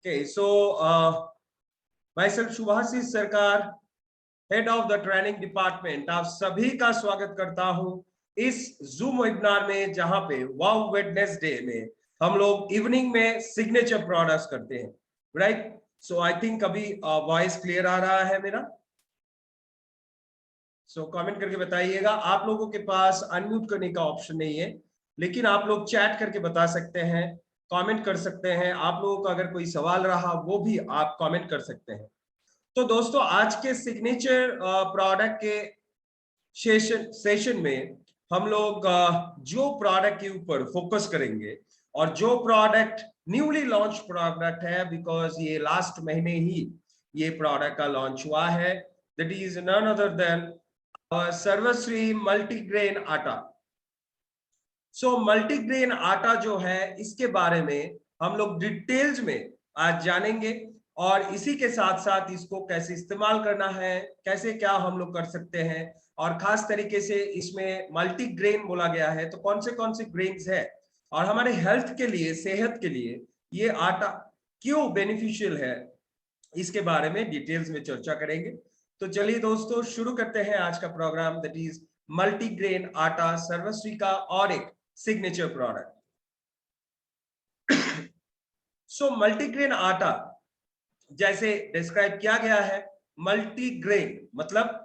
Okay, so myself शुभाशीष सरकार, head of the training department, आप सभी का स्वागत करता हूं इस जूम वेबिनार में, जहां पे वाव वेडनेसडे में हम लोग इवनिंग में सिग्नेचर प्रोडक्ट्स करते हैं, राइट? सो आई थिंक अभी वॉइस क्लियर आ रहा है मेरा? सो कमेंट करके बताइएगा। आप लोगों के पास अनम्यूट करने का ऑप्शन नहीं है, लेकिन आप लोग चैट करके बता सकते हैं, कमेंट कर सकते हैं। आप लोगों का अगर कोई सवाल रहा वो भी आप कमेंट कर सकते हैं। तो दोस्तों, आज के सिग्नेचर प्रोडक्ट के सेशन में हम लोग जो प्रोडक्ट के ऊपर फोकस करेंगे, और जो प्रोडक्ट न्यूली लॉन्च प्रोडक्ट है, बिकॉज ये लास्ट महीने ही ये प्रोडक्ट का लॉन्च हुआ है, that is none other than Sarvashree multigrain atta. So multigrain आटा जो है, इसके बारे में हम लोग डिटेल्स में आज जानेंगे, और इसी के साथ साथ इसको कैसे इस्तेमाल करना है, कैसे क्या हम लोग कर सकते हैं, और खास तरीके से इसमें मल्टीग्रेन बोला गया है तो कौन से ग्रेन्स है, और हमारे हेल्थ के लिए, सेहत के लिए ये आटा क्यों बेनिफिशियल है, इसके बारे में डिटेल्स में चर्चा करेंगे। तो चलिए दोस्तों, शुरू करते हैं आज का प्रोग्राम, दैट इज मल्टीग्रेन आटा, सर्वश्री का और एक सिग्नेचर प्रोडक्ट। सो मल्टीग्रेन आटा जैसे डिस्क्राइब किया गया है, मल्टीग्रेन मतलब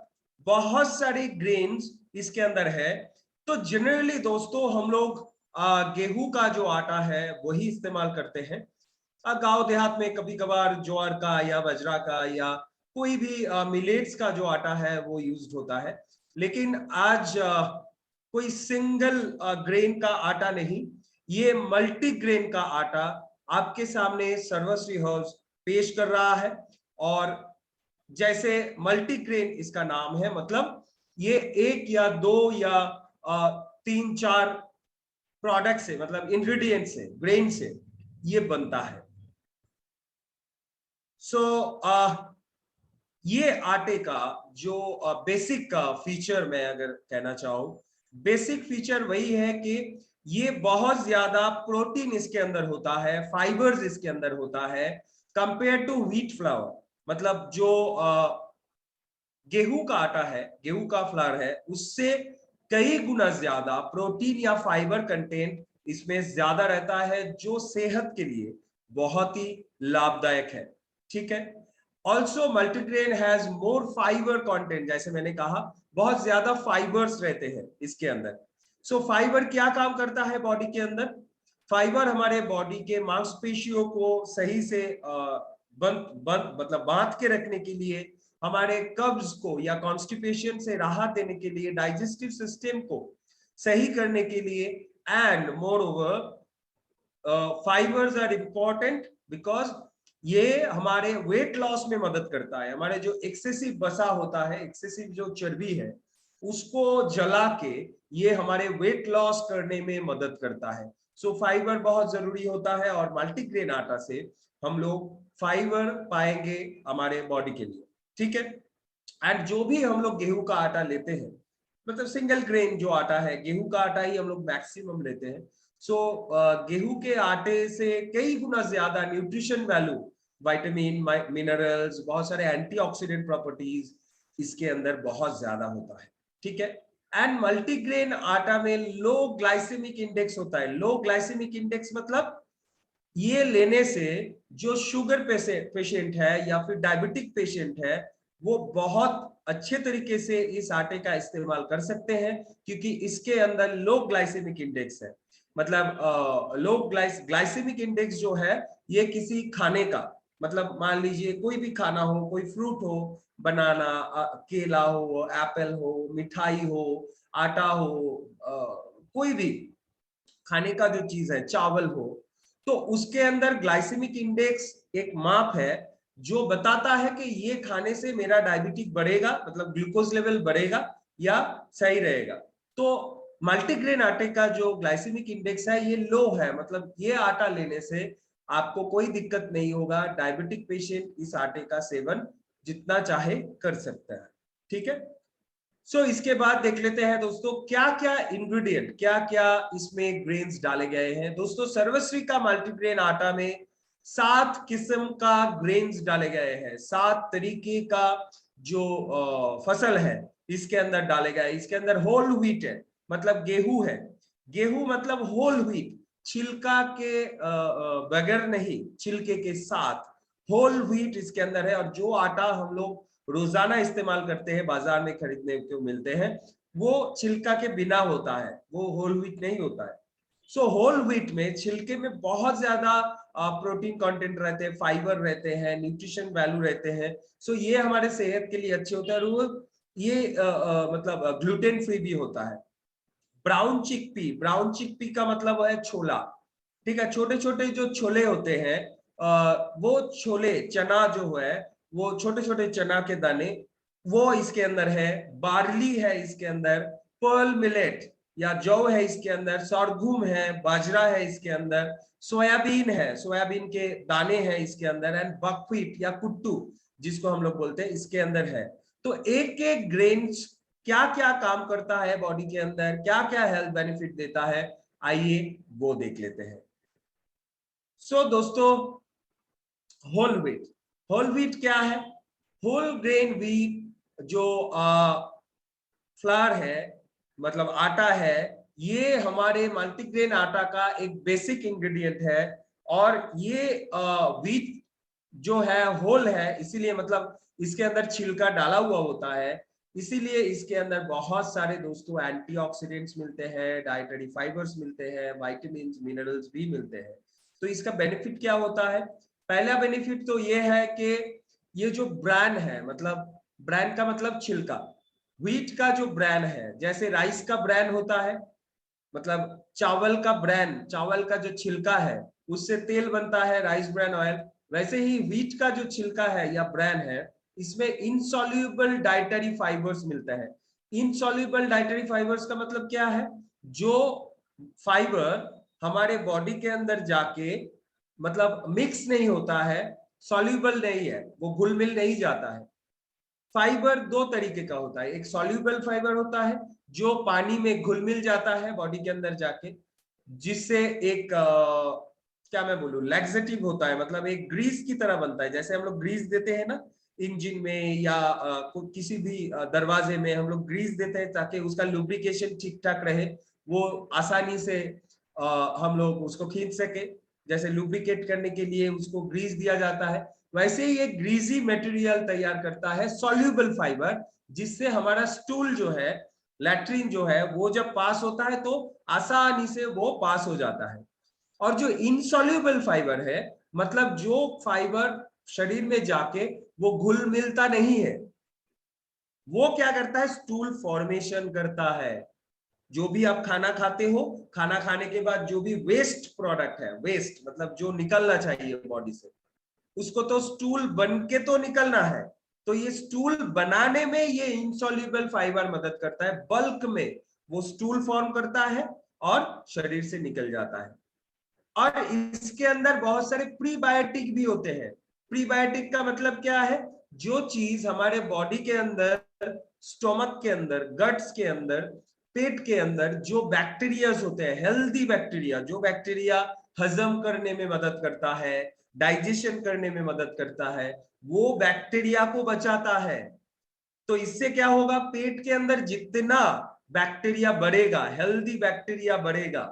बहुत सारी ग्रेन्स इसके अंदर है। तो जनरली दोस्तों, हम लोग गेहूं का जो आटा है वही इस्तेमाल करते हैं। गांव देहात में कभी कभार ज्वार का या बाजरा का या कोई भी मिलेट्स का जो आटा है वो यूज होता है। लेकिन आज कोई सिंगल ग्रेन का आटा नहीं, ये मल्टी ग्रेन का आटा आपके सामने सर्वश्री हाउस पेश कर रहा है। और जैसे मल्टीग्रेन इसका नाम है, मतलब ये एक या दो या तीन चार प्रोडक्ट से, मतलब इंग्रेडिएंट से, ग्रेन से ये बनता है। सो ये आटे का जो बेसिक का फीचर मैं अगर कहना चाहूं, बेसिक फीचर वही है कि ये बहुत ज्यादा प्रोटीन इसके अंदर होता है, फाइबर्स इसके अंदर होता है, कंपेयर टू व्हीट फ्लावर। मतलब जो गेहूं का आटा है, गेहूं का फ्लावर है, उससे कई गुना ज्यादा प्रोटीन या फाइबर कंटेंट इसमें ज्यादा रहता है, जो सेहत के लिए बहुत ही लाभदायक है। ठीक है। Also multigrain has more fibre content, जैसे मैंने कहा बहुत ज्यादा फाइबर्स रहते हैं इसके अंदर। सो फाइबर क्या काम करता है बॉडी के अंदर? फाइबर हमारे बॉडी के मांसपेशियों को सही से मतलब बांध के रखने के लिए, हमारे कब्ज को या कॉन्स्टिपेशन से राहत देने के लिए, डाइजेस्टिव सिस्टम को सही करने के लिए, and moreover fibres are important because ये हमारे वेट लॉस में मदद करता है। हमारे जो एक्सेसिव वसा होता है, एक्सेसिव जो चर्बी है, उसको जला के ये हमारे वेट लॉस करने में मदद करता है। सो फाइबर बहुत जरूरी होता है, और मल्टीग्रेन आटा से हम लोग फाइबर पाएंगे हमारे बॉडी के लिए। ठीक है। एंड जो भी हम लोग गेहूं का आटा लेते हैं, मतलब सिंगल ग्रेन जो आटा है, गेहूं का आटा ही हम लोग मैक्सिमम लेते हैं। सो गेहूं के आटे से कई गुना ज्यादा न्यूट्रिशन वैल्यू, विटामिन, मिनरल्स, बहुत सारे एंटीऑक्सीडेंट प्रॉपर्टीज इसके अंदर बहुत ज्यादा होता है। ठीक है। एंड मल्टीग्रेन आटा में लो ग्लाइसेमिक इंडेक्स होता है। लो ग्लाइसेमिक इंडेक्स मतलब ये लेने से जो शुगर पेशेंट है या फिर डायबिटिक पेशेंट है, वो बहुत अच्छे तरीके से इस आटे का इस्तेमाल कर सकते हैं, क्योंकि इसके अंदर लो ग्लाइसेमिक इंडेक्स है। मतलब लो ग्लाइसेमिक इंडेक्स जो है, ये किसी खाने का, मतलब मान लीजिए कोई भी खाना हो, कोई फ्रूट हो, बनाना, केला हो, एप्पल हो, मिठाई हो, आटा हो, कोई भी खाने का जो चीज है, चावल हो, तो उसके अंदर ग्लाइसेमिक इंडेक्स एक माप है जो बताता है कि ये खाने से मेरा डायबिटिक बढ़ेगा, मतलब ग्लूकोज लेवल बढ़ेगा या सही रहेगा। तो मल्टीग्रेन आटे का जो ग्लाइसेमिक इंडेक्स है ये लो है, मतलब ये आटा लेने से आपको कोई दिक्कत नहीं होगा। डायबिटिक पेशेंट इस आटे का सेवन जितना चाहे कर सकता है। ठीक है। सो इसके बाद देख लेते हैं दोस्तों, क्या क्या इंग्रेडिएंट, क्या क्या इसमें ग्रेन्स डाले गए हैं। दोस्तों, सर्वश्री का मल्टीग्रेन आटा में 7 किस्म का ग्रेन्स डाले गए हैं, 7 तरीके का जो फसल है इसके अंदर डाले गए। इसके अंदर होल व्हीट है, मतलब गेहूं है। गेहूं मतलब होल व्हीट, छिलका के बगैर नहीं, छिलके के साथ होल व्हीट इसके अंदर है। और जो आटा हम लोग रोजाना इस्तेमाल करते हैं, बाजार में खरीदने को मिलते हैं, वो छिलका के बिना होता है, वो होल व्हीट नहीं होता है। सो होल व्हीट में छिलके में बहुत ज्यादा प्रोटीन कंटेंट रहते हैं, फाइबर रहते हैं, न्यूट्रिशन वैल्यू रहते हैं। सो ये हमारे सेहत के लिए अच्छे होते हैं। और ये मतलब ग्लूटेन फ्री भी होता है। ब्राउन चिकपी, ब्राउन चिकपी का मतलब है छोला, ठीक है। छोटे छोटे जो छोले होते हैं, वो छोले, चना जो है, वो छोटे छोटे चना के दाने, वो इसके अंदर है। बार्ली है इसके अंदर, पर्ल मिलेट या जौ है इसके अंदर, sorghum है, बाजरा है इसके अंदर, सोयाबीन है, सोयाबीन के दाने हैं इसके अंदर, एंड बकव्हीट या कुट्टू जिसको हम लोग बोलते हैं, इसके अंदर है। तो एक एक ग्रेन्स क्या क्या काम करता है बॉडी के अंदर, क्या क्या हेल्थ बेनिफिट देता है, आइए वो देख लेते हैं। सो दोस्तों, होल व्हीट, होल व्हीट क्या है? होल ग्रेन व्हीट जो फ्लावर है, मतलब आटा है, ये हमारे मल्टीग्रेन आटा का एक बेसिक इंग्रेडिएंट है। और ये व्हीट जो है होल है, इसीलिए मतलब इसके अंदर छिलका डाला हुआ होता है, इसीलिए इसके अंदर बहुत सारे दोस्तों एंटीऑक्सीडेंट्स मिलते हैं, डाइटरी फाइबर्स मिलते हैं, विटामिन्स मिनरल्स भी मिलते हैं। तो इसका बेनिफिट क्या होता है? पहला बेनिफिट तो ये है कि ये जो ब्रांड है, मतलब ब्रांड का मतलब छिलका, व्हीट का जो ब्रांड है, जैसे राइस का ब्रांड होता है, मतलब चावल का ब्रांड, चावल का जो छिलका है उससे तेल बनता है, राइस ब्रान ऑयल। वैसे ही व्हीट का जो छिलका है या ब्रांड है, इसमें इनसॉल्युबल डाइटरी फाइबर्स मिलता है। इनसॉल्युबल डाइटरी फाइबर्स का मतलब क्या है? जो फाइबर हमारे बॉडी के अंदर जाके मतलब मिक्स नहीं होता है, सॉल्युबल नहीं है, वो घुल मिल नहीं जाता है। फाइबर दो तरीके का होता है, एक सॉल्युबल फाइबर होता है जो पानी में घुल मिल जाता है बॉडी के अंदर जाके, जिससे एक क्या मैं बोलूं, लैक्सेटिव होता है, मतलब एक ग्रीस की तरह बनता है। जैसे हम लोग ग्रीस देते हैं ना इंजन में, या किसी भी दरवाजे में हम लोग ग्रीस देते हैं ताकि उसका लुब्रिकेशन ठीक ठाक रहे, वो आसानी से हम लोग उसको खींच सके। जैसे लुब्रिकेट करने के लिए उसको ग्रीस दिया जाता है, वैसे ही एक ग्रीजी मटेरियल तैयार करता है सॉल्युबल फाइबर, जिससे हमारा स्टूल जो है, लैट्रिन जो है, वो जब पास होता है तो आसानी से वो पास हो जाता है। और जो इनसॉल्युबल फाइबर है, मतलब जो फाइबर शरीर में जाके वो घुल मिलता नहीं है, वो क्या करता है? स्टूल फॉर्मेशन करता है। जो भी आप खाना खाते हो, खाना खाने के बाद जो भी वेस्ट प्रोडक्ट है, वेस्ट मतलब जो निकलना चाहिए बॉडी से, उसको तो स्टूल बन के तो निकलना है। तो ये स्टूल बनाने में ये इनसॉल्युबल फाइबर मदद करता है, बल्क में वो स्टूल फॉर्म करता है और शरीर से निकल जाता है। और इसके अंदर बहुत सारे प्रीबायोटिक भी होते हैं। प्रीबायोटिक का मतलब क्या है? जो चीज हमारे बॉडी के अंदर, स्टोमक के अंदर, गट्स के अंदर, पेट के अंदर जो बैक्टीरिया होते हैं, हेल्दी बैक्टीरिया, जो बैक्टीरिया हजम करने में मदद करता है, डाइजेशन करने में मदद करता है, वो बैक्टीरिया को बचाता है। तो इससे क्या होगा? पेट के अंदर जितना बैक्टीरिया बढ़ेगा, हेल्दी बैक्टीरिया बढ़ेगा,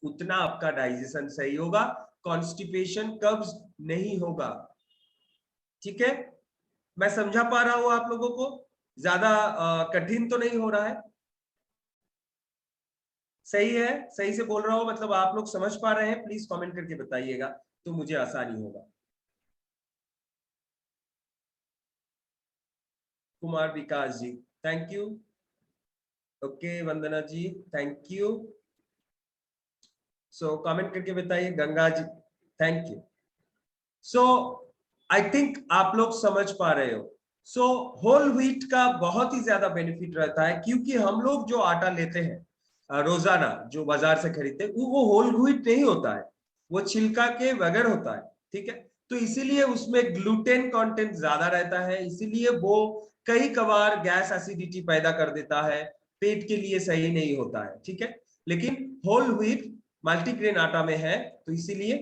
उतना आपका डाइजेशन सही होगा, कॉन्स्टिपेशन, कब्ज नहीं होगा। ठीक है? मैं समझा पा रहा हूं आप लोगों को? ज्यादा कठिन तो नहीं हो रहा है? सही है? सही से बोल रहा हूं, मतलब आप लोग समझ पा रहे हैं? प्लीज कमेंट करके बताइएगा तो मुझे आसानी होगा। Kumar Vikas ji, thank you. Okay Vandana ji, thank you. So comment करके बताइए। Ganga ji, thank you. So I think आप लोग समझ पा रहे हो। सो होल व्हीट का बहुत ही ज्यादा बेनिफिट रहता है, क्योंकि हम लोग जो आटा लेते हैं रोजाना, जो बाजार से खरीदते हैं, वो होल व्हीट नहीं होता है, वो छिलका के बगैर होता है। ठीक है? तो इसीलिए उसमें ग्लूटेन कंटेंट ज्यादा रहता है, इसीलिए वो कई कबार गैस एसिडिटी पैदा कर देता है, पेट के लिए सही नहीं होता है। ठीक है? लेकिन होल व्हीट मल्टीग्रेन आटा में है, तो इसीलिए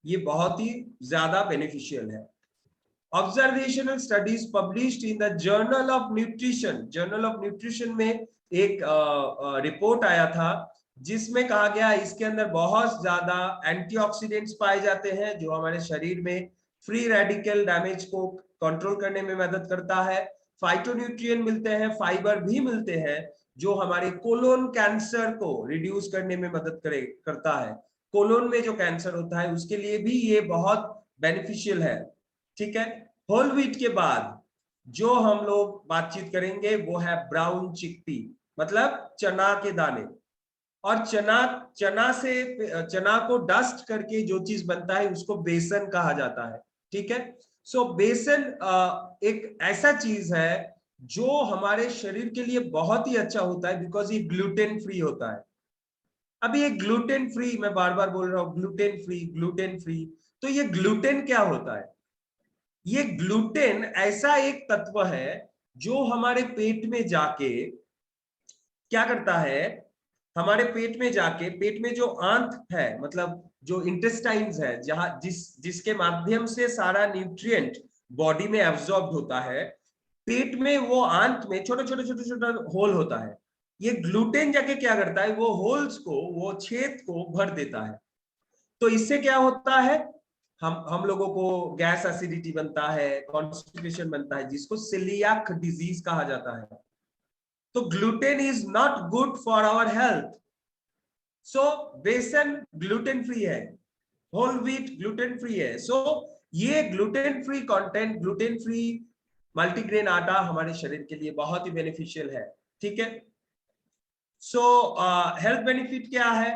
ये बहुत ही ज्यादा बेनिफिशियल है। Observational studies published in the journal of nutrition में एक रिपोर्ट आया था जिसमें कहा गया इसके अंदर बहुत ज्यादा एंटीऑक्सीडेंट्स पाए जाते हैं जो हमारे शरीर में फ्री रेडिकल डैमेज को कंट्रोल करने में मदद करता है। फाइटोन्यूट्रिएंट मिलते हैं, फाइबर भी मिलते हैं जो हमारे कोलोन कैंसर को रिड्यूस करने में मदद करता है। कोलोन में जो कैंसर होता है उसके लिए भी ये बहुत बेनिफिशियल है। ठीक है। होल व्हीट के बाद जो हम लोग बातचीत करेंगे वो है ब्राउन चिकपी, मतलब चना के दाने। और चना चना से चना को डस्ट करके जो चीज बनता है उसको बेसन कहा जाता है। ठीक है। सो बेसन एक ऐसा चीज है जो हमारे शरीर के लिए बहुत ही अच्छा होता है बिकॉज ये ग्लूटेन फ्री होता है। अभी ये ग्लूटेन फ्री, मैं बार बार बोल रहा हूं ग्लूटेन फ्री ग्लूटेन फ्री। तो ये ग्लूटेन क्या होता है? ये ग्लूटेन ऐसा एक तत्व है जो हमारे पेट में जाके क्या करता है, हमारे पेट में जाके पेट में जो आंत है, मतलब जो इंटेस्टाइन्स है, जहां जिसके माध्यम से सारा न्यूट्रिएंट बॉडी में एब्जॉर्ब होता है, पेट में वो आंत में छोटे छोटे छोटे छोटे होल होता है। ये ग्लूटेन जाके क्या करता है, वो होल्स को, वो छेद को भर देता है। तो इससे क्या होता है, हम लोगों को गैस एसिडिटी बनता है, कॉन्स्टिपेशन बनता है, जिसको सिलियाक डिजीज कहा जाता है। तो gluten is not good for our health. So बेसन ग्लूटेन फ्री है, होल व्हीट ग्लूटेन फ्री है। सो ये gluten free content, gluten free multigrain आटा हमारे शरीर के लिए बहुत ही बेनिफिशियल है। ठीक है। सो हेल्थ बेनिफिट क्या है?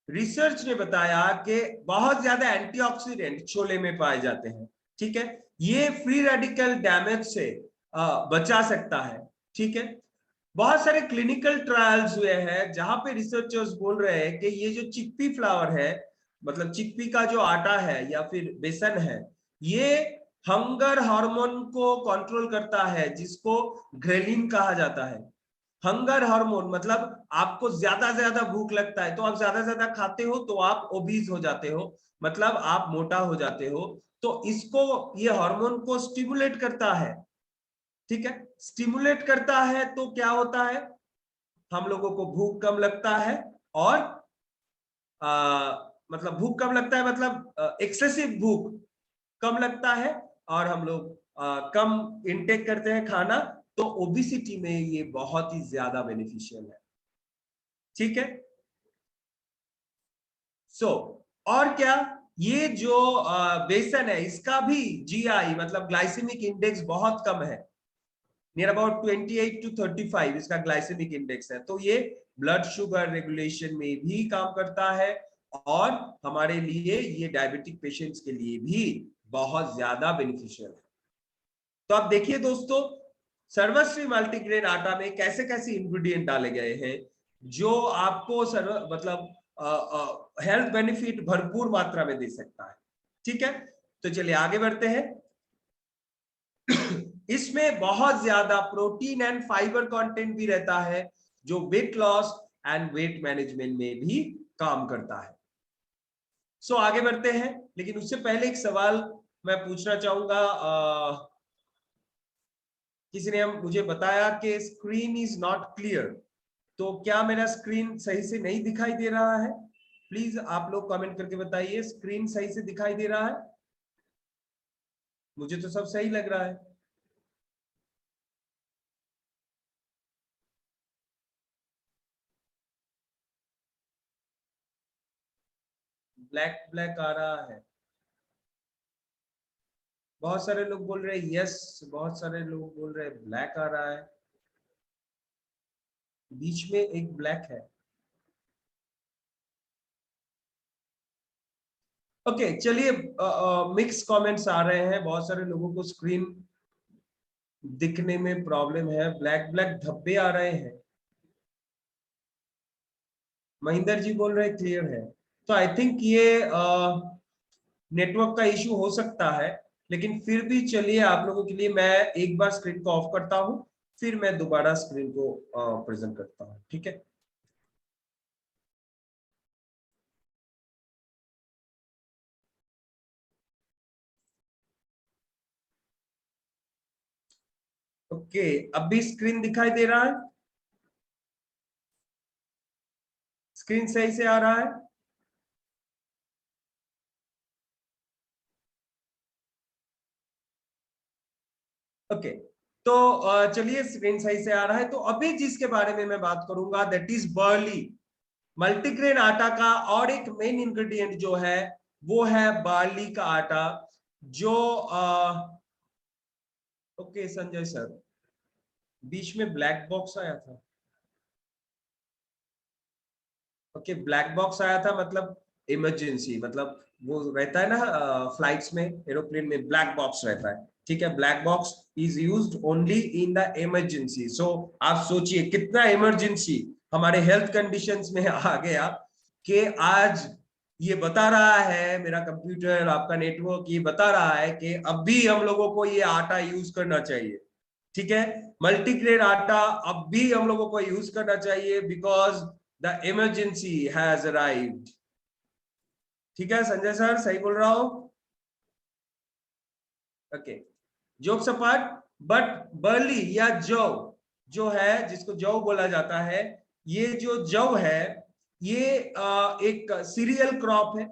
रिसर्च ने बताया कि बहुत ज्यादा एंटीऑक्सीडेंट छोले में पाए जाते हैं। ठीक है। ये फ्री रेडिकल डैमेज से बचा सकता है। ठीक है। बहुत सारे क्लिनिकल ट्रायल्स हुए हैं जहां पे रिसर्चर्स बोल रहे हैं कि ये जो चिकपी फ्लावर है, मतलब चिकपी का जो आटा है या फिर बेसन है, ये हंगर हार्मोन को कंट्रोल करता है जिसको ग्रेलिन कहा जाता है। हंगर हार्मोन मतलब आपको ज्यादा भूख लगता है तो आप ज्यादा खाते हो तो आप ओबीज हो जाते हो, मतलब आप मोटा हो जाते हो। तो इसको, ये हार्मोन को स्टिमुलेट करता है। ठीक है। स्टिमुलेट करता है तो क्या होता है, हम लोगों को भूख कम लगता है। और मतलब भूख कम लगता है, मतलब एक्सेसिव भूख कम लगता है। और हम लोग कम इनटेक करते हैं खाना। तो ओबिसिटी में ये बहुत ही ज्यादा बेनिफिशियल है। ठीक है। सो और क्या, ये जो बेसन है इसका भी जीआई मतलब ग्लाइसेमिक इंडेक्स बहुत कम है। नियर अबाउट 28 to 35 इसका ग्लाइसेमिक इंडेक्स है। तो ये ब्लड शुगर रेगुलेशन में भी काम करता है और हमारे लिए ये डायबिटिक पेशेंट्स के लिए भी बहुत ज्यादा बेनिफिशियल है। तो आप देखिए दोस्तों, सर्वश्री मल्टीग्रेन आटा में कैसे कैसे इंग्रेडिएंट डाले गए हैं जो आपको सर्व मतलब हेल्थ बेनिफिट भरपूर मात्रा में दे सकता है। ठीक है। तो चलिए आगे बढ़ते हैं। इसमें बहुत ज्यादा प्रोटीन एंड फाइबर कंटेंट भी रहता है जो weight loss and weight management में भी काम करता है। सो आगे बढ़ते हैं, लेकिन उससे पहले एक सवाल मैं पूछना चाहूंगा। किसी ने मुझे बताया कि स्क्रीन इज नॉट क्लियर। तो क्या मेरा स्क्रीन सही से नहीं दिखाई दे रहा है? प्लीज आप लोग कमेंट करके बताइए, स्क्रीन सही से दिखाई दे रहा है? मुझे तो सब सही लग रहा है। ब्लैक ब्लैक आ रहा है। बहुत सारे लोग बोल रहे हैं यस, बहुत सारे लोग बोल रहे हैं ब्लैक आ रहा है, बीच में एक ब्लैक है। ओके चलिए, मिक्स कमेंट्स आ रहे हैं, बहुत सारे लोगों को स्क्रीन दिखने में प्रॉब्लम है, ब्लैक ब्लैक धब्बे आ रहे हैं। महेंद्र जी बोल रहे क्लियर है। तो आई थिंक ये नेटवर्क का इशू हो सकता है, लेकिन फिर भी चलिए आप लोगों के लिए मैं एक बार स्क्रीन को ऑफ करता हूं, फिर मैं दोबारा स्क्रीन को प्रेजेंट करता हूं। ठीक है। ओके, अब भी स्क्रीन दिखाई दे रहा है? स्क्रीन सही से आ रहा है? ओके, तो चलिए, स्क्रीन सही से आ रहा है। तो अभी जिसके बारे में मैं बात करूंगा दैट इज बर्ली। मल्टीग्रेन आटा का और एक मेन इंग्रेडिएंट जो है वो है बार्ली का आटा। जो ओके संजय सर, बीच में ब्लैक बॉक्स आया था। ओके, ब्लैक बॉक्स आया था मतलब इमरजेंसी, मतलब वो रहता है ना फ्लाइट्स में, एरोप्लेन में ब्लैक बॉक्स रहता है। ठीक है, black box is used only in the emergency. So आप सोचिए कितना इमरजेंसी हमारे हेल्थ कंडीशंस में आ गया कि आज ये बता रहा है मेरा कंप्यूटर, आपका नेटवर्क ये बता रहा है कि अब भी हम लोगों को ये आटा यूज करना चाहिए। ठीक है, मल्टीग्रेन आटा अब भी हम लोगों को यूज करना चाहिए because the emergency has arrived. ठीक है संजय सर, सही बोल रहा हूं? Okay, jokes apart, but barley या जौ जो है, जिसको जौ बोला जाता है, ये जो जौ है ये एक सीरियल क्रॉप है।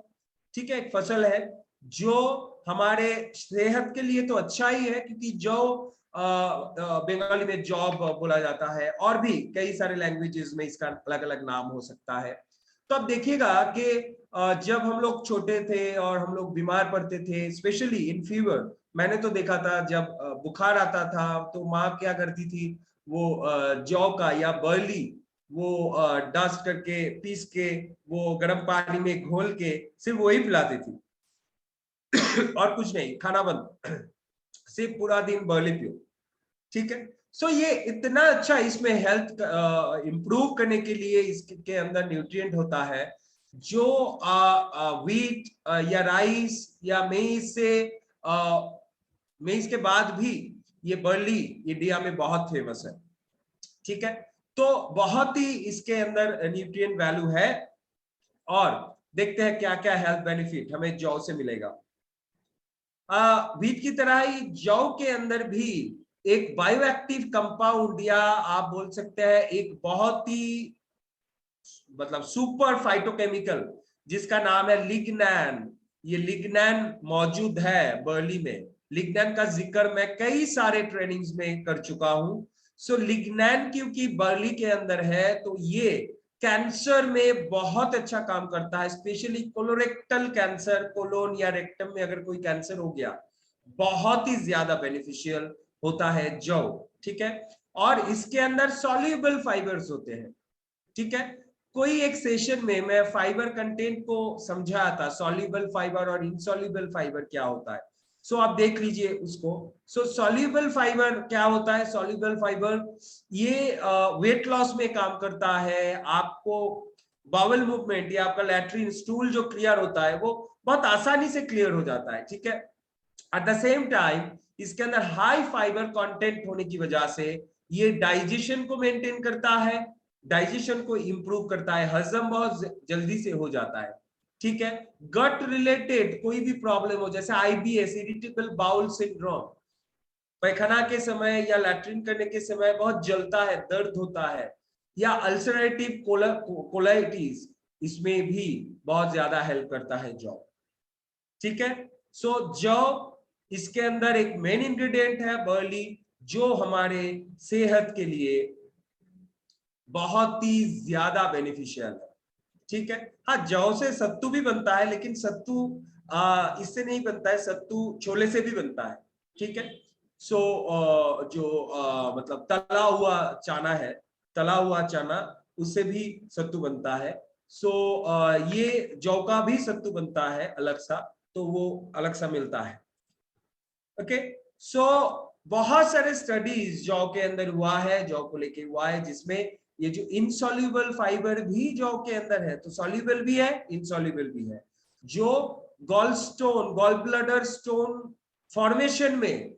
ठीक है, एक फसल है जो हमारे सेहत के लिए तो अच्छा ही है, क्योंकि जौ बंगाली में जॉब बोला जाता है, और भी कई सारे लैंग्वेजेस में इसका अलग अलग नाम हो सकता है। तो अब देखिएगा कि जब हम लोग छोटे थे और हम लोग बीमार पड़ते थे, स्पेशली इन फीवर, मैंने तो देखा था जब बुखार आता था तो माँ क्या करती थी, वो जौ का या बर्ली वो डस्ट करके पीस के वो गर्म पानी में घोल के सिर्फ वही पिलाती थी। और कुछ नहीं, खाना बंद, सिर्फ पूरा दिन बर्ली पियो। ठीक है, सो ये इतना अच्छा इसमें हेल्थ इंप्रूव करने के लिए इसके अंदर न्यूट्रिएंट होता है, जो व्हीट या राइस या मेज से, मेज के बाद भी ये बर्ली इंडिया में बहुत फेमस है। ठीक है, तो बहुत ही इसके अंदर न्यूट्रिएंट वैल्यू है। और देखते हैं क्या क्या हेल्थ बेनिफिट हमें जौ से मिलेगा। व्हीट की तरह ही जौ के अंदर भी एक बायोएक्टिव कंपाउंड, या आप बोल सकते हैं एक बहुत ही मतलब सुपर फाइटोकेमिकल, जिसका नाम है लिग्नैन। ये लिग्नैन मौजूद है बर्ली में। लिग्नैन का जिक्र मैं कई सारे ट्रेनिंग्स में कर चुका हूं। सो लिग्नैन क्योंकि बर्ली के अंदर है, तो ये कैंसर में बहुत अच्छा काम करता है, स्पेशली कोलोरेक्टल कैंसर, कोलोन या रेक्टम में अगर कोई कैंसर हो गया, बहुत ही ज्यादा बेनिफिशियल होता है जौ। ठीक है, और इसके अंदर सॉल्युबल फाइबर्स होते हैं। ठीक है, कोई एक सेशन में मैं फाइबर कंटेंट को समझाया था, सॉल्युबल फाइबर और इनसॉल्युबल फाइबर क्या होता है। सो आप देख लीजिए उसको। सो सॉल्युबल फाइबर क्या होता है? सॉल्युबल फाइबर ये वेट लॉस में काम करता है। आपको बाउल मूवमेंट या आपका लैट्रिन स्टूल जो क्लियर होता है वो बहुत आसानी से क्लियर हो जाता है। ठीक है, एट द सेम टाइम इसके अंदर हाई फाइबर कंटेंट होने की वजह से ये डाइजेशन को मेंटेन करता है, डाइजेशन को इंप्रूव करता है, हजम बहुत जल्दी से हो जाता है। ठीक है, गट रिलेटेड कोई भी प्रॉब्लम हो, जैसे आईबीएस, इरिटेबल बाउल सिंड्रोम, पैखाना के समय या लैट्रिन करने के समय बहुत जलता है, दर्द होता है, या अल्सरेटिव कोलाइटिस, इसमें भी बहुत ज्यादा हेल्प करता है जौ। ठीक है, सो जौ इसके अंदर एक मेन इंग्रेडिएंट है बर्ली, जो हमारे सेहत के लिए बहुत ही ज्यादा बेनिफिशियल है। ठीक है, हाँ जौ से सत्तू भी बनता है, लेकिन सत्तू इससे नहीं बनता है, सत्तू छोले से भी बनता है। ठीक है, सो जो मतलब तला हुआ चना है, तला हुआ चना, उससे भी सत्तू बनता है। सो ये जौ का भी सत्तू बनता है अलग सा, तो वो अलग सा मिलता है। ओके, सो बहुत सारे स्टडीज जौ के अंदर हुआ है, जौ को लेके हुआ है, जिसमें ये जो इनसॉल्युबल फाइबर भी जौ के अंदर है, तो सॉल्युबल भी है, इनसॉल्युबल भी है, जो gall stone, gall bladder stone formation में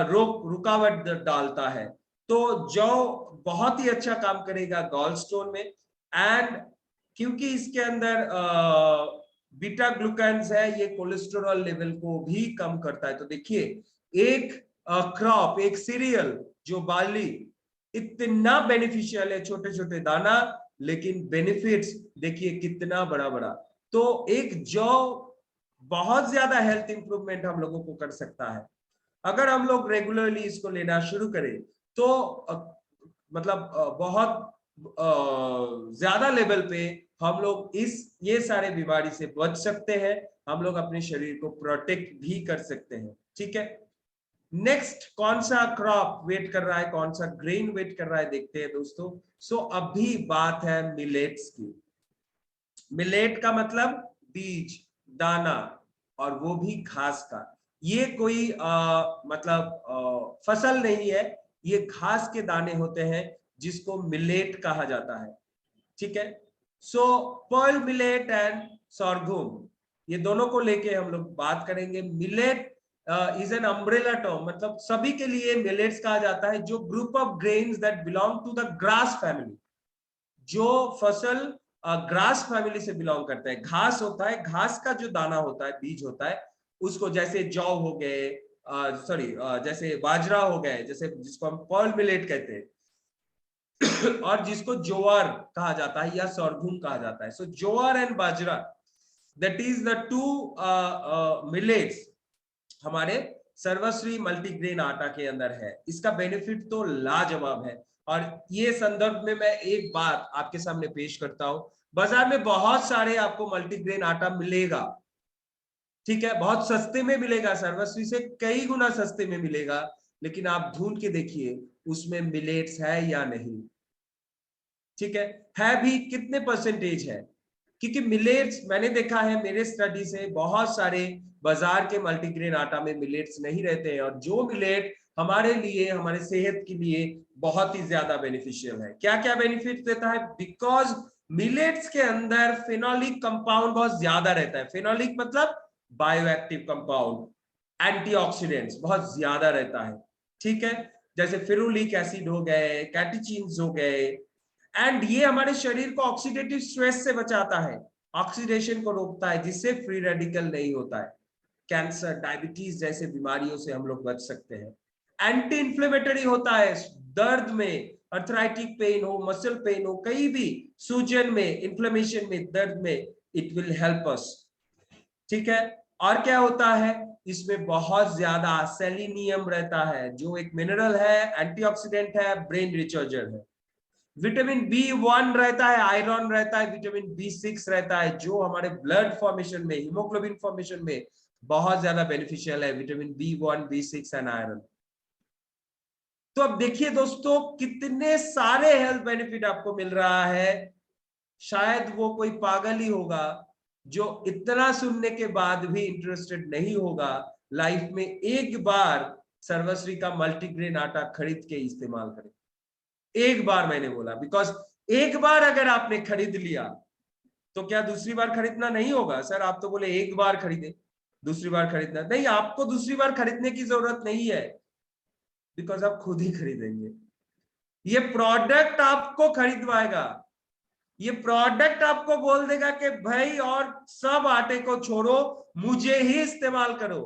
रुकावट डालता है। तो जौ बहुत ही अच्छा काम करेगा गॉल स्टोन में। एंड क्योंकि इसके अंदर बीटा ग्लूकैंस है, ये कोलेस्टेरॉल लेवल को भी कम करता है। तो देखिए, एक क्रॉप, एक सीरियल जो बार्ली, इतना बेनिफिशियल है, छोटे छोटे दाना, लेकिन बेनिफिट्स देखिए कितना बड़ा बड़ा। तो एक जौ बहुत ज्यादा हेल्थ इंप्रूवमेंट हम लोगों को कर सकता है अगर हम लोग रेगुलरली इसको लेना शुरू करें। तो मतलब बहुत ज्यादा लेवल पे हम लोग इस ये सारे बीमारी से बच सकते हैं, हम लोग अपने शरीर को प्रोटेक्ट भी कर सकते हैं। ठीक है, नेक्स्ट कौन सा क्रॉप वेट कर रहा है, कौन सा ग्रेन वेट कर रहा है, देखते हैं दोस्तों। सो अभी बात है मिलेट्स की। मिलेट का मतलब बीज, दाना, और वो भी घास का। ये कोई मतलब फसल नहीं है, ये घास के दाने होते हैं जिसको मिलेट कहा जाता है। ठीक है, so pearl millet and sorghum, ये दोनों को लेके हम लोग बात करेंगे। Millet is an umbrella term, मतलब सभी के लिए मिलेट्स कहा जाता है, जो group of grains that belong to the grass family, जो फसल ग्रास फैमिली से बिलोंग करता है। घास होता है, घास का जो दाना होता है, बीज होता है, उसको जैसे जौ हो गए, सॉरी जैसे बाजरा हो गए, जैसे जिसको हम पर्ल मिलेट कहते हैं, और जिसको जोआर कहा जाता है या सोरघुम कहा जाता है। So jowar and bajra, that is the two millets हमारे सर्वश्री मल्टीग्रेन आटा के अंदर है। इसका बेनिफिट तो लाजवाब है। और ये संदर्भ में मैं एक बात आपके सामने पेश करता हूं, बाजार में बहुत सारे आपको मल्टीग्रेन आटा मिलेगा, ठीक है, बहुत सस्ते में मिलेगा, सर्वश्री से कई गुना सस्ते में मिलेगा, लेकिन आप ढूंढ के देखिए उसमें मिलेट्स है या नहीं। ठीक है भी कितने परसेंटेज है, क्योंकि मिलेट्स मैंने देखा है मेरे स्टडी से, बहुत सारे बाजार के मल्टीग्रेन आटा में मिलेट्स नहीं रहते हैं, और जो मिलेट हमारे लिए, हमारे सेहत के लिए बहुत ही ज्यादा बेनिफिशियल है। क्या क्या बेनिफिट देता है, बिकॉज मिलेट्स के अंदर फेनोलिक कंपाउंड बहुत ज्यादा रहता है। फेनोलिक मतलब बायोएक्टिव कंपाउंड, एंटीऑक्सीडेंट्स बहुत ज्यादा रहता है। ठीक है, जैसे फेरुलिक एसिड हो गए, कैटेचिन्स हो गए, एंड ये हमारे शरीर को ऑक्सीडेटिव स्ट्रेस से बचाता है, ऑक्सीडेशन को रोकता है, जिससे फ्री रेडिकल नहीं होता है। कैंसर, डायबिटीज जैसे बीमारियों से हम लोग बच सकते हैं। एंटी इंफ्लेमेटरी होता है, दर्द में, अर्थराइटिक पेन हो, मसल पेन हो, कहीं भी सूजन में, इंफ्लेमेशन में, दर्द में, इट विल हेल्प अस। ठीक है, और क्या होता है, इसमें बहुत ज्यादा सेलिनियम रहता है, जो एक मिनरल है, एंटीऑक्सीडेंट है, ब्रेन रिचार्जर है। विटामिन B1 रहता है, आयरन रहता है, विटामिन B6 रहता है, जो हमारे ब्लड फॉर्मेशन में, हीमोग्लोबिन फॉर्मेशन में बहुत ज्यादा बेनिफिशियल है, vitamin B1, B6 and iron. तो अब देखिए दोस्तों, कितने सारे हेल्थ बेनिफिट आपको मिल रहा है। शायद वो कोई पागल ही होगा जो इतना सुनने के बाद भी इंटरेस्टेड नहीं होगा लाइफ में एक बार सर्वश्री का मल्टीग्रेन आटा खरीद के इस्तेमाल करें। एक बार मैंने बोला, बिकॉज एक बार अगर आपने खरीद लिया तो क्या दूसरी बार खरीदना नहीं होगा? सर आप तो बोले एक बार खरीदे, दूसरी बार खरीदना नहीं, आपको दूसरी बार खरीदने की जरूरत नहीं है, बिकॉज आप खुद ही खरीदेंगे। ये प्रोडक्ट आपको खरीदवाएगा, ये प्रोडक्ट आपको बोल देगा कि भाई और सब आटे को छोड़ो, मुझे ही इस्तेमाल करो।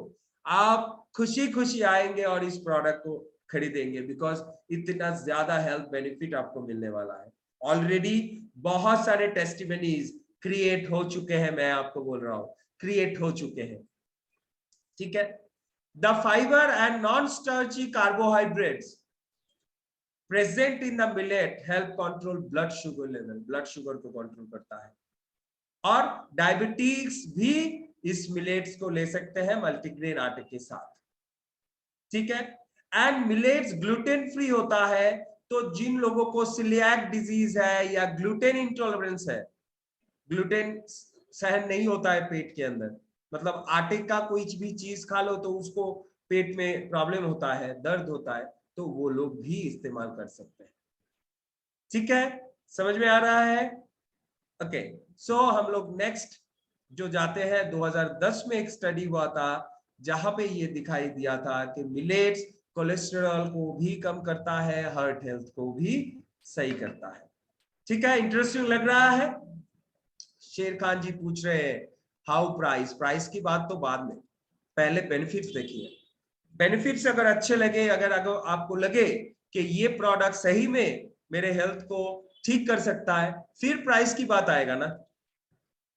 आप खुशी खुशी आएंगे और इस प्रोडक्ट को खरीदेंगे, बिकॉज इतना ज्यादा हेल्थ बेनिफिट आपको मिलने वाला है। ऑलरेडी बहुत सारे टेस्टिमनीज क्रिएट हो चुके हैं, मैं आपको बोल रहा हूं, क्रिएट हो चुके हैं। ठीक है, the fibre and non starchy carbohydrates present in the millet help control blood sugar level, blood sugar को कंट्रोल करता है। और डायबिटीज भी इस मिलेट्स को ले सकते हैं मल्टीग्रेन आटे के साथ। ठीक है, एंड मिलेट्स ग्लूटेन फ्री होता है, तो जिन लोगों को सिलियाक डिजीज है या ग्लूटेन इंटॉलरेंस है, ग्लूटेन सहन नहीं होता है पेट के अंदर, मतलब आटे का कोई भी चीज खा लो तो उसको पेट में प्रॉब्लम होता है, दर्द होता है, तो वो लोग भी इस्तेमाल कर सकते हैं। ठीक है, समझ में आ रहा है? ओके, सो हम लोग नेक्स्ट जो जाते हैं, 2010 में एक स्टडी हुआ था जहां पे ये दिखाई दिया था कि मिलेट्स कोलेस्टेरॉल को भी कम करता है, हार्ट हेल्थ को भी सही करता है। ठीक है, इंटरेस्टिंग लग रहा है? शेर खान जी पूछ रहे हैं हाउ प्राइस, प्राइस की बात तो बाद में, पहले बेनिफिट्स देखिए। बेनिफिट्स अगर अच्छे लगे, अगर आपको लगे कि ये प्रोडक्ट सही में मेरे हेल्थ को ठीक कर सकता है, फिर प्राइस की बात आएगा ना।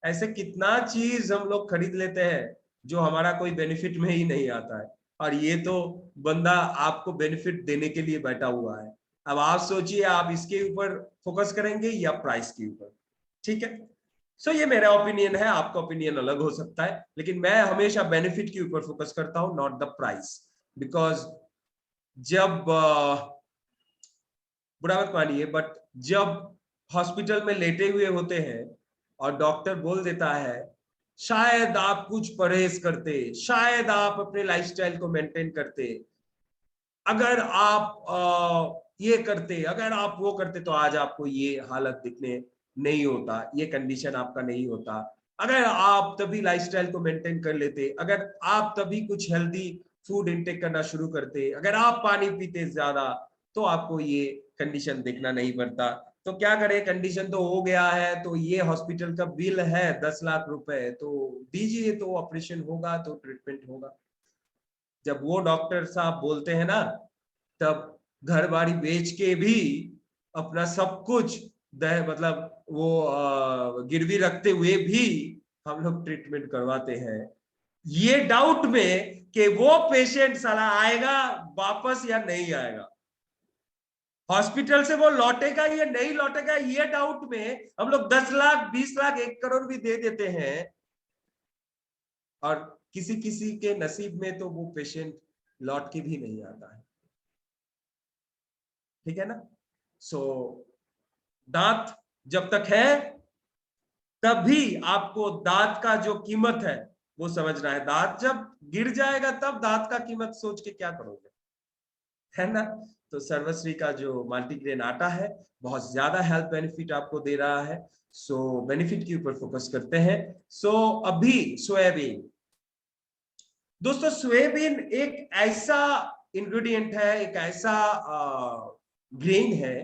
ऐसे कितना चीज हम लोग खरीद लेते हैं जो हमारा कोई बेनिफिट में ही नहीं आता है, और ये तो बंदा आपको बेनिफिट देने के लिए बैठा हुआ है। अब आप सोचिए, आप इसके ऊपर फोकस करेंगे या प्राइस के ऊपर। ठीक है, सो ये मेरा ओपिनियन है, आपका ओपिनियन अलग हो सकता है, लेकिन मैं हमेशा बेनिफिट के ऊपर फोकस करता हूं, नॉट द प्राइस। बिकॉज जब बुरा मत मानिए, बट जब हॉस्पिटल में लेटे हुए होते हैं और डॉक्टर बोल देता है शायद आप कुछ परहेज करते, शायद आप अपने लाइफस्टाइल को मेंटेन करते, अगर आप ये करते, अगर आप वो करते, तो आज आपको ये हालत दिखने नहीं होता, ये कंडीशन आपका नहीं होता। अगर आप तभी लाइफस्टाइल को मेंटेन कर लेते, अगर आप तभी कुछ हेल्दी फूड इंटेक करना शुरू करते, अगर आप पानी पीते ज्यादा, तो आपको ये कंडीशन देखना नहीं पड़ता। तो क्या करें, कंडीशन तो हो गया है, तो ये हॉस्पिटल का बिल है 10 लाख रुपए, तो दीजिए, तो ऑपरेशन होगा, तो ट्रीटमेंट होगा। जब वो डॉक्टर साहब बोलते हैं ना, तब घर बाड़ी बेच के भी अपना सब कुछ मतलब वो गिरवी रखते हुए भी हम लोग ट्रीटमेंट करवाते हैं, ये डाउट में कि वो पेशेंट साला आएगा वापस या नहीं आएगा, हॉस्पिटल से वो लौटेगा या नहीं लौटेगा, ये डाउट में हम लोग 10 लाख 20 लाख 1 करोड़ भी दे देते हैं, और किसी किसी के नसीब में तो वो पेशेंट लौट के भी नहीं आता है। ठीक है ना। सो दांत जब तक है तभी आपको दांत का जो कीमत है वो समझना है, दांत जब गिर जाएगा तब दांत का कीमत सोच के क्या करोगे, है ना। तो सर्वश्री का जो मल्टीग्रेन आटा है बहुत ज्यादा हेल्थ बेनिफिट आपको दे रहा है। सो बेनिफिट के ऊपर फोकस करते हैं। सो अभी सोयाबीन, दोस्तों सोयाबीन एक ऐसा इंग्रेडिएंट है, एक ऐसा ग्रेन है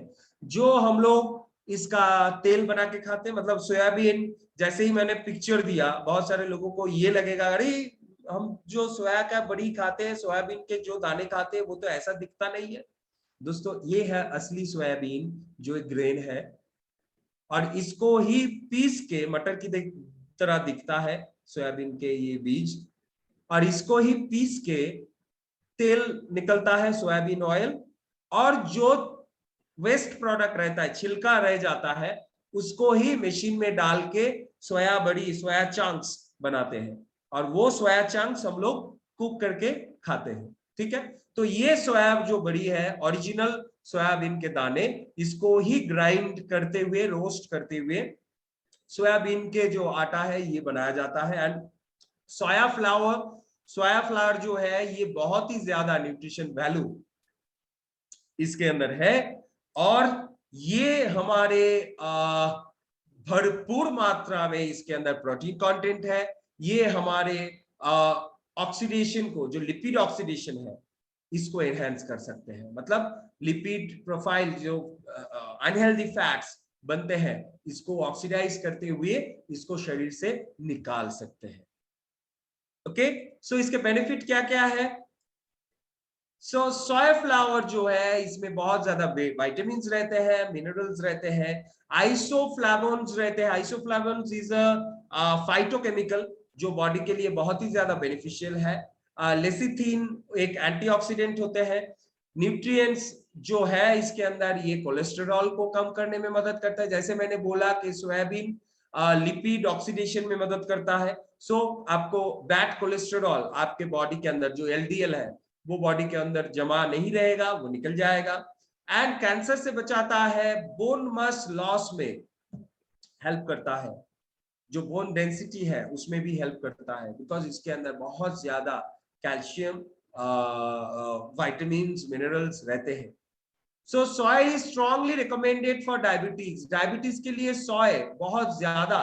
जो हम लोग इसका तेल बना के खाते हैं। मतलब सोयाबीन, जैसे ही मैंने पिक्चर दिया, बहुत सारे लोगों को ये लगेगा अरे हम जो सोया का बड़ी खाते हैं, सोयाबीन के जो दाने खाते हैं, वो तो ऐसा दिखता नहीं है। दोस्तों ये है असली सोयाबीन, जो एक ग्रेन है, और इसको ही पीस के मटर की तरह दिखता है सोयाबीन के ये बीज, और इसको ही पीस के तेल निकलता है, सोयाबीन ऑयल, और जो वेस्ट प्रोडक्ट रहता है, छिलका रह जाता है, उसको ही मशीन में डाल के सोया बड़ी, सोया चंक्स बनाते हैं, और वो सोया चंक्स हम लोग कुक करके खाते हैं। ठीक है, तो ये सोया जो बड़ी है, ओरिजिनल सोयाबीन के दाने, इसको ही ग्राइंड करते हुए, रोस्ट करते हुए सोयाबीन के जो आटा है ये बनाया जाता है। And soya flower, soya flower जो है ये बहुत ही ज्यादा न्यूट्रिशन वैल्यू इसके अंदर है, और ये हमारे भरपूर मात्रा में इसके अंदर प्रोटीन कंटेंट है। ये हमारे ऑक्सीडेशन को, जो लिपिड ऑक्सीडेशन है, इसको एनहेंस कर सकते हैं। मतलब लिपिड प्रोफाइल, जो अनहेल्दी फैट्स बनते हैं, इसको ऑक्सीडाइज करते हुए इसको शरीर से निकाल सकते हैं। ओके, सो इसके बेनिफिट क्या क्या है। सो सोया फ्लावर जो है, इसमें बहुत ज्यादा विटामिन रहते हैं, मिनरल्स रहते हैं, आइसोफ्लावोन्स रहते हैं। आइसोफ्लावोन्स इज अ फाइटोकेमिकल जो बॉडी के लिए बहुत ही ज्यादा बेनिफिशियल है। लेसिथिन एक एंटीऑक्सीडेंट होते हैं। न्यूट्रिएंट्स जो है इसके अंदर, ये कोलेस्टेरॉल को कम करने में मदद करता है, जैसे मैंने बोला कि सोयाबीन लिपिड ऑक्सीडेशन में मदद करता है। सो आपको बैड कोलेस्टेरॉल आपके बॉडी के अंदर, जो एलडीएल है, वो बॉडी के अंदर जमा नहीं रहेगा, वो निकल जाएगा। एंड कैंसर से बचाता है, बोन मस लॉस में हेल्प करता है, जो बोन डेंसिटी है उसमें भी हेल्प करता है, बिकॉज इसके अंदर बहुत ज्यादा कैल्शियम, विटामिन, मिनरल्स रहते हैं। So soy is strongly recommended for diabetes. Diabetes के लिए सोय बहुत ज्यादा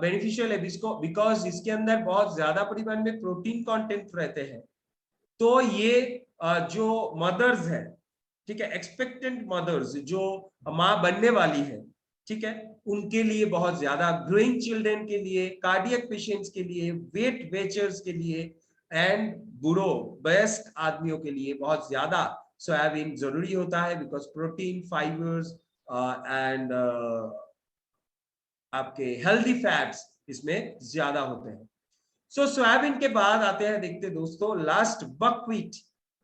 बेनिफिशियल है, बिकॉज इसके अंदर बहुत ज्यादा परिमाण में प्रोटीन कंटेंट रहते हैं। तो ये जो मदर्स है, ठीक है, एक्सपेक्टेंट मदर्स जो माँ बनने वाली है, ठीक है, उनके लिए बहुत ज्यादा, ग्रोइंग चिल्ड्रन के लिए, कार्डियक पेशेंट्स के लिए, वेट वेचर्स के लिए, एंड बूढ़ों वयस्क आदमियों के लिए बहुत ज्यादा सोयाबीन जरूरी होता है, बिकॉज प्रोटीन, फाइबर्स एंड आपके हेल्दी फैट्स इसमें ज्यादा होते हैं। सो सोयाबीन के बाद आते हैं, देखते दोस्तों, लास्ट बकव्हीट।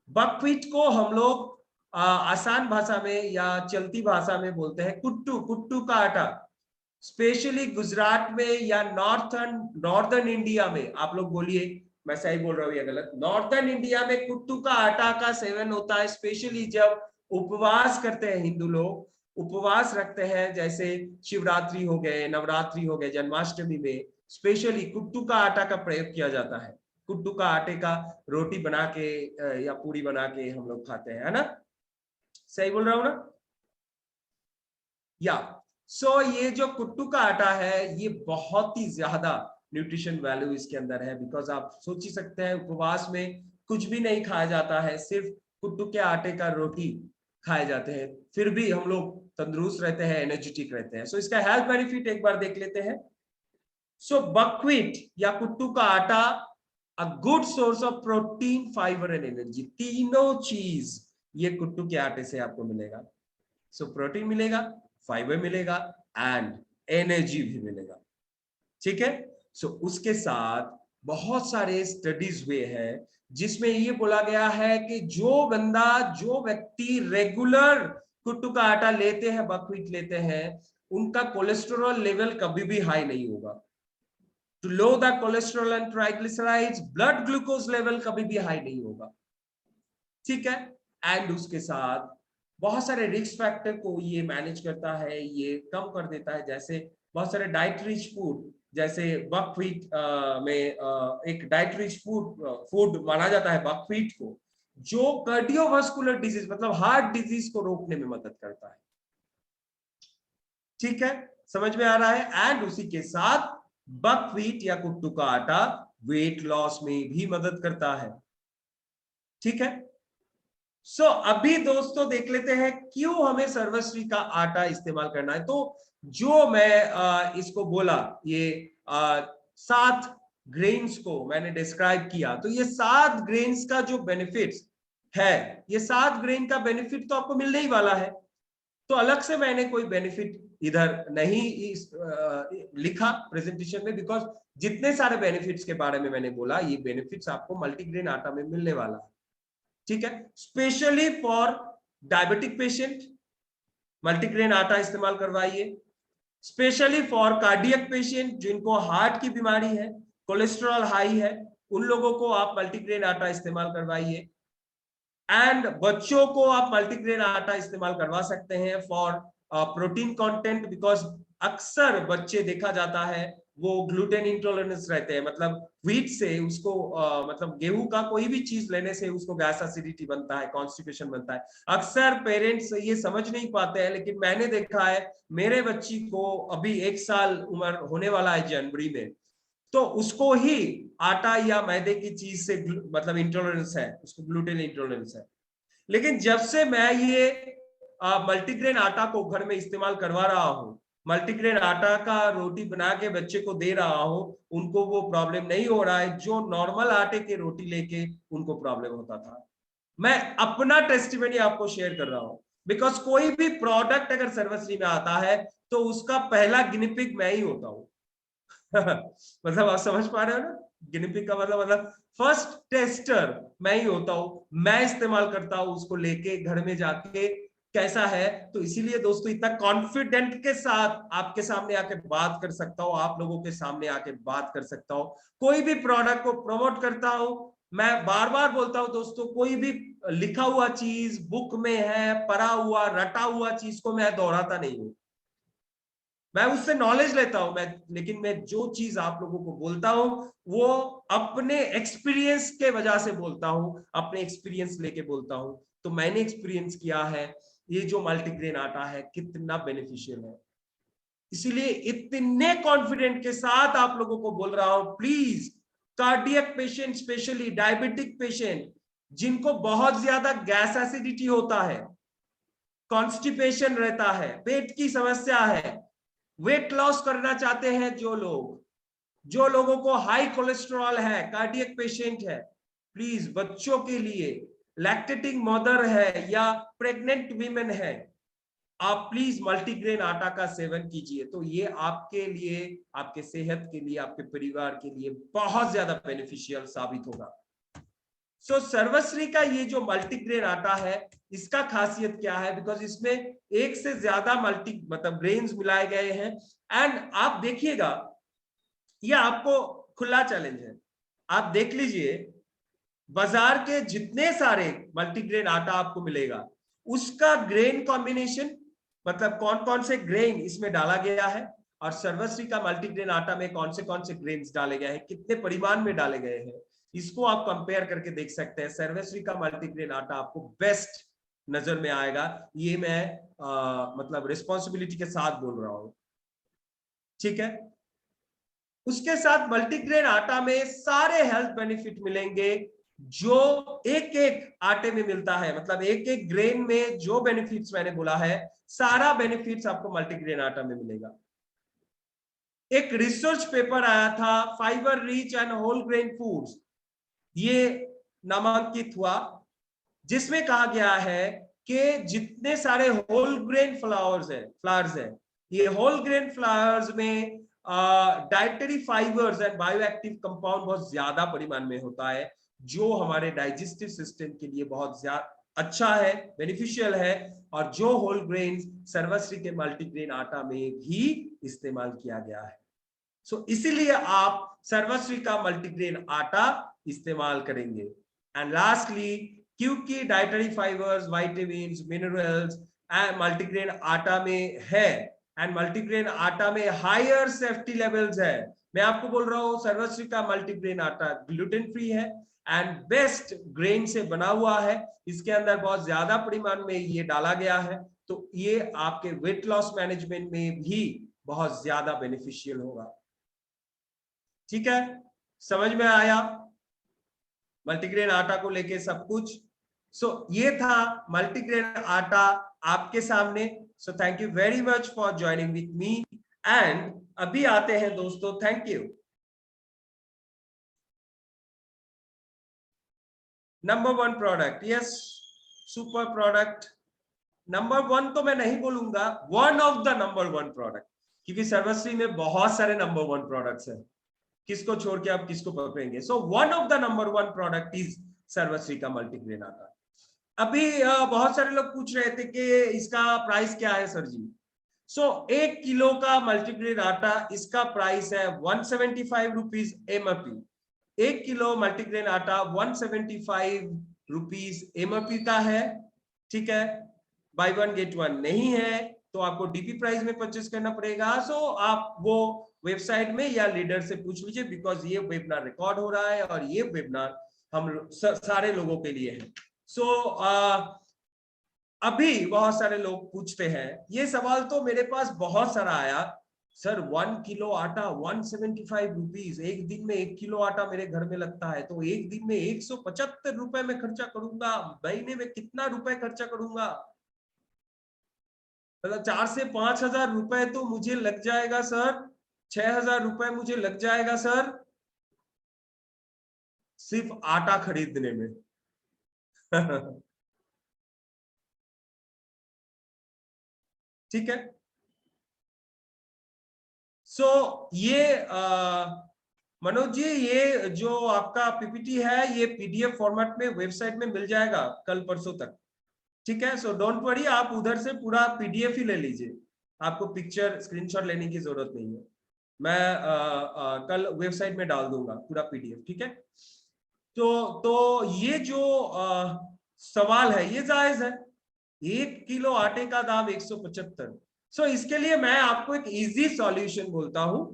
बकव्हीट को हम लोग आसान भाषा में या चलती भाषा में बोलते हैं कुट्टू, कुट्टू का आटा। स्पेशली गुजरात में या नॉर्दर्न इंडिया में, आप लोग बोलिए मैं सही बोल रहा हूँ या गलत, नॉर्दर्न इंडिया में कुट्टू का आटा का सेवन होता है, स्पेशली जब उपवास करते हैं हिंदू लोग, उपवास रखते हैं, जैसे शिवरात्रि हो गए, नवरात्रि हो गए, जन्माष्टमी में स्पेशली कुट्टू का आटा का प्रयोग किया जाता है। कुट्टू का आटे का रोटी बना के या पूरी बना के हम लोग खाते हैं, है ना? सही बोल रहा हूं ना? या ये जो कुट्टू का आटा है, ये बहुत ही ज्यादा न्यूट्रिशन वैल्यू इसके अंदर है, बिकॉज आप सोच ही सकते हैं उपवास में कुछ भी नहीं खाया जाता है, सिर्फ कुट्टू के आटे का रोटी खाए जाते हैं, फिर भी हम लोग तंदुरुस्त रहते हैं, एनर्जेटिक रहते हैं। इसका हेल्थ बेनिफिट एक बार देख लेते हैं। बकव्हीट या कुट्टू का आटा, a good source of protein, fibre and energy, तीनों चीज ये कुट्टू के आटे से आपको मिलेगा। प्रोटीन मिलेगा, फाइबर मिलेगा एंड एनर्जी भी मिलेगा। ठीक है? उसके साथ बहुत सारे स्टडीज हुए हैं जिसमें ये बोला गया है कि जो व्यक्ति रेगुलर कुट्टू का आटा लेते हैं, बकव्हीट लेते हैं, उनका कोलेस्ट्रॉल लेवल कभी भी हाई नहीं होगा। To low the cholesterol and triglycerides, blood glucose level कभी भी हाई नहीं होगा। ठीक है? एंड उसके साथ बहुत सारे रिस्क फैक्टर को ये मैनेज करता है, ये कम कर देता है, जैसे बहुत सारे डाइट रिच फूड, जैसे बकव्हीट में एक डाइट रिच फूड माना जाता है बकव्हीट को, जो कार्डियोवास्कुलर डिजीज मतलब हार्ट डिजीज को रोकने में मदद करता है। ठीक है? समझ में आ रहा है? एंड उसी के साथ बकव्हीट या कुट्टू का आटा वेट लॉस में भी मदद करता है। ठीक है? अभी दोस्तों देख लेते हैं क्यों हमें सर्वश्री का आटा इस्तेमाल करना है। तो जो मैं इसको बोला, ये 7 ग्रेन्स को मैंने डिस्क्राइब किया, तो ये 7 ग्रेन्स का जो बेनिफिट्स है, ये 7 ग्रेन का बेनिफिट तो आपको मिलने ही वाला है। तो अलग से मैंने कोई बेनिफिट इधर नहीं लिखा प्रेजेंटेशन में, बिकॉज जितने सारे बेनिफिट्स के बारे में मैंने बोला, ये बेनिफिट्स आपको मल्टीग्रेन आटा में मिलने वाला है। ठीक है? Specially for diabetic patient multigrain आटा इस्तेमाल करवाइए। स्पेशली फॉर कार्डियक पेशेंट जिनको हार्ट की बीमारी है, कोलेस्ट्रॉल हाई है, उन लोगों को आप मल्टीग्रेन आटा इस्तेमाल करवाइए। एंड बच्चों को आप मल्टीग्रेन आटा इस्तेमाल करवा सकते हैं फॉर प्रोटीन कंटेंट, बिकॉज अक्सर बच्चे देखा जाता है वो ग्लूटेन इंटॉलरेंस रहते हैं, मतलब व्हीट से उसको मतलब गेहूं का कोई भी चीज लेने से उसको गैस एसिडिटी बनता है, कॉन्स्टिपेशन बनता है। अक्सर पेरेंट्स ये समझ नहीं पाते हैं, लेकिन मैंने देखा है मेरे बच्ची को अभी 1 साल उम्र होने वाला है जनवरी में, तो उसको ही आटा या मैदे की चीज से मतलब इंटॉलरेंस है, उसको ग्लूटेन इंटॉलरेंस है। लेकिन जब से मैं ये मल्टीग्रेन आटा को घर में इस्तेमाल करवा रहा हूँ, मल्टीग्रेन आटा का रोटी बना के बच्चे को दे रहा हूँ, उनको वो प्रॉब्लम नहीं हो रहा है जो नॉर्मल आटे की रोटी लेके उनको प्रॉब्लम होता था। मैं अपना टेस्टिमनी आपको शेयर कर रहा हूँ, बिकॉज कोई भी प्रोडक्ट अगर सर्वश्री में आता है तो उसका पहला गिनिपिग मैं ही होता हूँ। मतलब आप समझ पा रहे हो ना? गिनिपिग का मतलब फर्स्ट टेस्टर मैं ही होता हूँ, मैं इस्तेमाल करता हूँ उसको लेके घर में जाके कैसा है। तो इसीलिए दोस्तों इतना कॉन्फिडेंट के साथ आपके सामने आके बात कर सकता हूँ, आप लोगों के सामने आके बात कर सकता हूँ, कोई भी प्रोडक्ट को प्रमोट करता हूँ। मैं बार बार बोलता हूँ दोस्तों, कोई भी लिखा हुआ चीज बुक में है, पढ़ा हुआ रटा हुआ चीज को मैं दोहराता नहीं हूँ, मैं उससे नॉलेज लेता हूं मैं, लेकिन मैं जो चीज आप लोगों को बोलता हूं वो अपने एक्सपीरियंस के वजह से बोलता हूं, अपने एक्सपीरियंस लेके बोलता हूं। तो मैंने एक्सपीरियंस किया है ये जो मल्टीग्रेन आटा है कितना बेनिफिशियल है, इसीलिए इतने कॉन्फिडेंट के साथ आप लोगों को बोल रहा हूं। Please, cardiac patient, specially diabetic patient जिनको बहुत ज्यादा गैस एसिडिटी होता है, कॉन्स्टिपेशन रहता है, पेट की समस्या है, वेट लॉस करना चाहते हैं जो लोगों को हाई कोलेस्ट्रॉल है, कार्डियक पेशेंट है, प्लीज बच्चों के लिए, लैक्टेटिंग मदर है या प्रेग्नेंट वीमेन है, आप प्लीज मल्टीग्रेन आटा का सेवन कीजिए। तो ये आपके लिए, आपके सेहत के लिए, आपके परिवार के लिए बहुत ज्यादा बेनिफिशियल साबित होगा। सो सर्वश्री का ये जो मल्टीग्रेन आटा है, इसका खासियत क्या है? बिकॉज इसमें एक से ज्यादा मतलब ग्रेन्स मिलाए गए हैं। एंड आप देखिएगा, ये आपको खुला चैलेंज है, आप देख लीजिए बाजार के जितने सारे मल्टीग्रेन आटा आपको मिलेगा, उसका ग्रेन कॉम्बिनेशन, मतलब कौन कौन से ग्रेन इसमें डाला गया है, और सर्वश्री का मल्टीग्रेन आटा में कौन से ग्रेन्स डाले गए हैं, कितने परिमाण में डाले गए हैं, इसको आप कंपेयर करके देख सकते हैं। सर्वश्री का मल्टीग्रेन आटा आपको बेस्ट नजर में आएगा, ये मैं मतलब रिस्पॉन्सिबिलिटी के साथ बोल रहा हूं, ठीक है। उसके साथ मल्टीग्रेन आटा में सारे हेल्थ बेनिफिट मिलेंगे जो एक एक आटे में मिलता है, मतलब एक एक ग्रेन में जो बेनिफिट्स मैंने बोला है, सारा बेनिफिट्स आपको मल्टीग्रेन आटा में मिलेगा। एक रिसर्च पेपर आया था, fibre rich and whole grain foods, ये नामांकित हुआ, जिसमें कहा गया है कि जितने सारे होल ग्रेन फ्लावर्स है, ये होल ग्रेन फ्लावर्स में dietary fibres and bioactive compound बहुत ज्यादा परिमाण में होता है, जो हमारे डाइजेस्टिव सिस्टम के लिए बहुत ज्यादा अच्छा है, बेनिफिशियल है, और जो होल ग्रेन सर्वश्री के मल्टीग्रेन आटा में भी इस्तेमाल किया गया है। सो इसीलिए आप सर्वश्री का मल्टीग्रेन आटा इस्तेमाल करेंगे। एंड लास्टली, क्योंकि dietary fibres, vitamins, minerals multigrain आटा में है, एंड मल्टीग्रेन आटा में हायर सेफ्टी लेवल्स है, मैं आपको बोल रहा हूं सर्वश्री का मल्टीग्रेन आटा ग्लूटेन फ्री है एंड बेस्ट ग्रेन से बना हुआ है, इसके अंदर बहुत ज्यादा परिमाण में ये डाला गया है, तो ये आपके वेट लॉस मैनेजमेंट में भी बहुत ज्यादा बेनिफिशियल होगा। ठीक है, समझ में आया मल्टीग्रेन आटा को लेके सब कुछ? सो ये था मल्टीग्रेन आटा आपके सामने। So thank you very much for joining with me. And अभी आते हैं दोस्तों, thank you, number 1 product, yes, super product. Number 1 तो मैं नहीं बोलूंगा, one of the number 1 product, क्योंकि सर्वश्री में बहुत सारे नंबर 1 प्रोडक्ट्स हैं, किसको छोड़ के आप किसको पकड़ेंगे। So one of the number 1 product is Sarvshree का मल्टीग्रेन आटा। अभी बहुत सारे लोग पूछ रहे थे कि इसका प्राइस क्या है सर जी। सो 1 किलो का मल्टीग्रेन आटा, इसका प्राइस है 175 रुपीज एमआरपी। 1 किलो मल्टीग्रेन आटा 175 रुपीज एमआरपी का है, ठीक है। बाय वन गेट वन नहीं है, तो आपको डीपी प्राइस में परचेस करना पड़ेगा। सो आप वो वेबसाइट में या लीडर से पूछ लीजिए, बिकॉज ये वेबिनार रिकॉर्ड हो रहा है और ये वेबिनार हम सारे लोगों के लिए है। सो अभी बहुत सारे लोग पूछते हैं, ये सवाल तो मेरे पास बहुत सारा आया, सर 1 किलो आटा 175 रुपीज, एक दिन में 1 किलो आटा मेरे घर में लगता है, तो एक दिन में 175 रुपए में खर्चा करूंगा, महीने में कितना रुपए खर्चा करूंगा, मतलब 4 से 5 हजार रुपए तो मुझे लग जाएगा सर, 6,000 रुपए मुझे लग जाएगा सर, सिर्फ आटा खरीदने में। ठीक है। सो ये मनोज जी, ये जो आपका पीपीटी है, ये पीडीएफ फॉर्मेट में वेबसाइट में मिल जाएगा कल परसों तक, ठीक है। सो डोंट वरी, आप उधर से पूरा पीडीएफ ही ले लीजिए, आपको पिक्चर स्क्रीनशॉट लेने की जरूरत नहीं है, मैं कल वेबसाइट में डाल दूंगा पूरा पीडीएफ, ठीक है। तो ये जो सवाल है ये जायज है, 1 किलो आटे का दाम 175। सो इसके लिए मैं आपको एक इजी सॉल्यूशन बोलता हूं,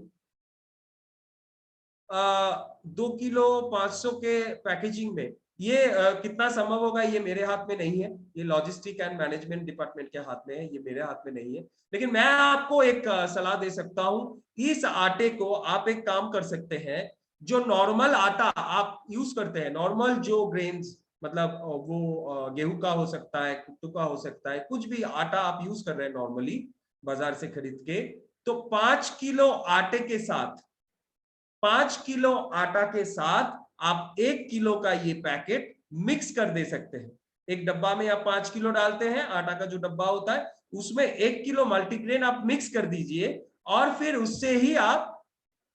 2 किलो 500 के पैकेजिंग में ये कितना संभव होगा ये मेरे हाथ में नहीं है, ये लॉजिस्टिक एंड मैनेजमेंट डिपार्टमेंट के हाथ में है, ये मेरे हाथ में नहीं है। लेकिन मैं आपको एक सलाह दे सकता हूं, इस आटे को आप एक काम कर सकते हैं, जो नॉर्मल आटा आप यूज करते हैं, नॉर्मल जो ग्रेन्स, मतलब वो गेहूं का हो सकता है, कुट्टू का हो सकता है, कुछ भी आटा आप यूज कर रहे हैं नॉर्मली बाजार से खरीद के, तो 5 किलो आटे के साथ 5 किलो आटा के साथ आप 1 किलो का ये पैकेट मिक्स कर दे सकते हैं। एक डब्बा में आप 5 किलो डालते हैं, आटा का जो डब्बा होता है उसमें 1 किलो मल्टीग्रेन आप मिक्स कर दीजिए और फिर उससे ही आप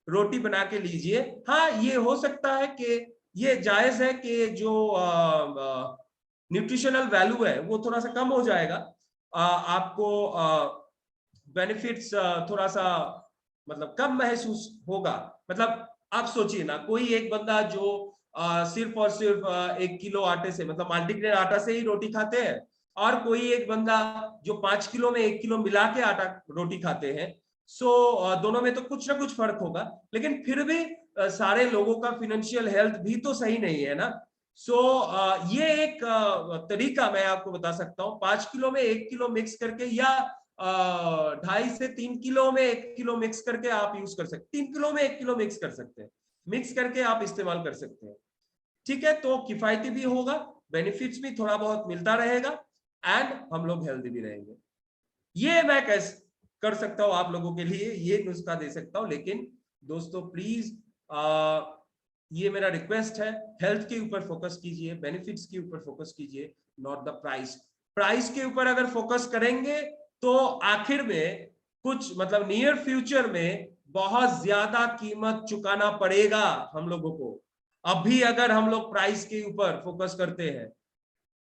रोटी बना के लीजिए। हाँ, ये हो सकता है कि ये जायज है कि जो न्यूट्रिशनल वैल्यू है वो थोड़ा सा कम हो जाएगा, आपको बेनिफिट्स थोड़ा सा मतलब कम महसूस होगा। मतलब आप सोचिए ना, कोई एक बंदा जो सिर्फ और सिर्फ 1 किलो आटे से मतलब मल्टीग्रेन आटा से ही रोटी खाते हैं, और कोई एक बंदा जो 5 किलो में 1 किलो मिला के आटा रोटी खाते हैं, सो दोनों में तो कुछ ना कुछ फर्क होगा, लेकिन फिर भी सारे लोगों का फाइनेंशियल हेल्थ भी तो सही नहीं है ना। सो ये एक तरीका मैं आपको बता सकता हूँ, 5 किलो में 1 किलो मिक्स करके या 2.5 से 3 किलो में 1 किलो मिक्स करके आप यूज कर सकते, 3 किलो में 1 किलो मिक्स कर सकते हैं, मिक्स करके आप इस्तेमाल कर सकते हैं। ठीक है, तो किफायती भी होगा, बेनिफिट्स भी थोड़ा बहुत मिलता रहेगा, एंड हम लोग हेल्दी भी रहेंगे। ये मैं कैसे कर सकता हूं आप लोगों के लिए, ये नुस्खा दे सकता हूं, लेकिन दोस्तों प्लीज ये मेरा रिक्वेस्ट है, हेल्थ के ऊपर फोकस कीजिए, बेनिफिट्स के ऊपर फोकस कीजिए, नॉट द प्राइस। प्राइस के ऊपर अगर फोकस करेंगे तो आखिर में कुछ मतलब नियर फ्यूचर में बहुत ज्यादा कीमत चुकाना पड़ेगा हम लोगों को। अभी अगर हम लोग प्राइस के ऊपर फोकस करते हैं,